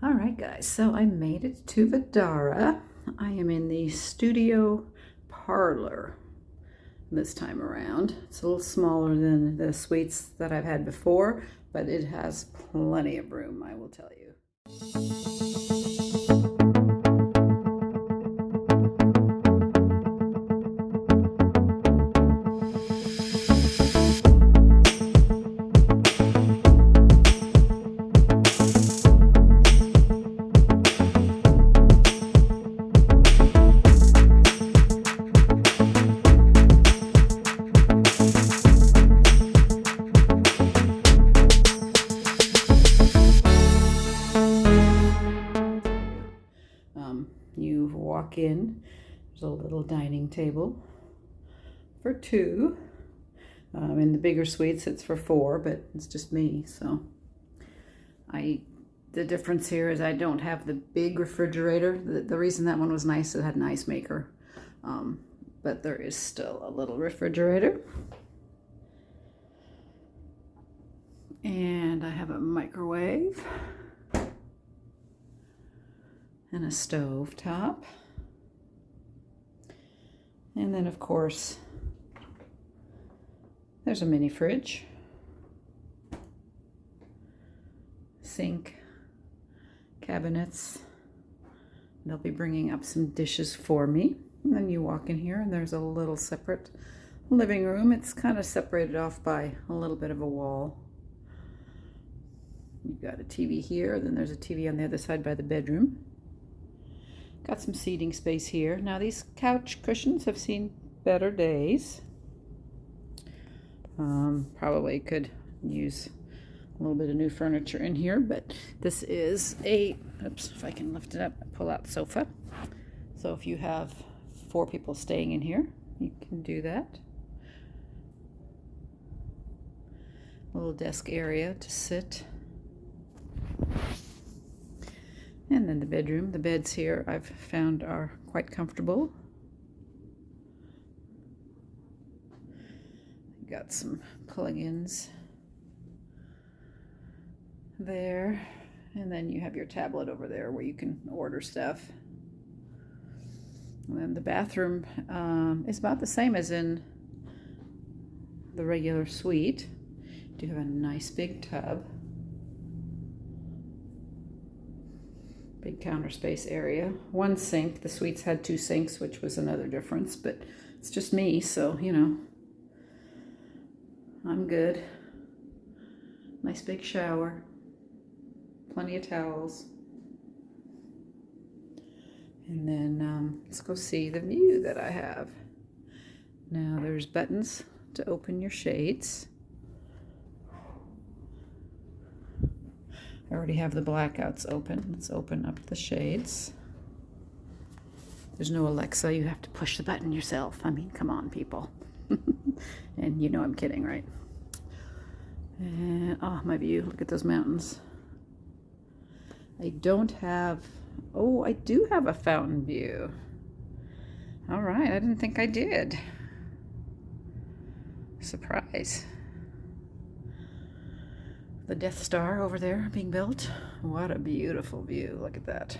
All right, guys, so I made it to Vdara. I am in the Studio Parlor this time around. It's a little smaller than the suites that I've had before, but it has plenty of room, I will tell you. You walk in, there's a little dining table for two. In the bigger suites, it's for four, but it's just me, so the difference here is I don't have the big refrigerator. The reason that one was nice, it had an ice maker, but there is still a little refrigerator. And I have a microwave and a stove top. And then, of course, there's a mini fridge, sink, cabinets. They'll be bringing up some dishes for me. And then you walk in here and there's a little separate living room. It's kind of separated off by a little bit of a wall. You've got a TV here, then there's a TV on the other side by the bedroom. Got some seating space here. Now these couch cushions have seen better days. Probably could use a little bit of new furniture in here, but this is oops, if I can lift it up, pull out sofa. So if you have 4 people staying in here, you can do that. A little desk area to sit. And then the bedroom. The beds here I've found are quite comfortable. Got some plug-ins there. And then you have your tablet over there where you can order stuff. And then the bathroom is about the same as in the regular suite. You do have a nice big tub. Big counter space area. 1 sink. The suites had 2 sinks, which was another difference, but it's just me, so, you know, I'm good. Nice big shower. Plenty of towels. And then let's go see the view that I have. Now there's buttons to open your shades. I already have the blackouts open. Let's open up the shades. There's no Alexa. You have to push the button yourself. I mean, come on, people. And you know I'm kidding, right? And, oh, my view. Look at those mountains. I don't have... Oh, I do have a fountain view. All right. I didn't think I did. Surprise. The Death Star over there being built. What a beautiful view. Look at that.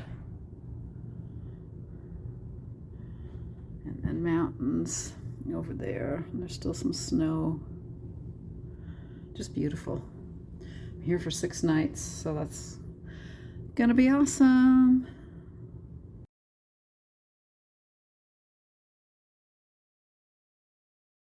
And then mountains over there. And there's still some snow. Just beautiful. I'm here for 6 nights, so that's gonna be awesome.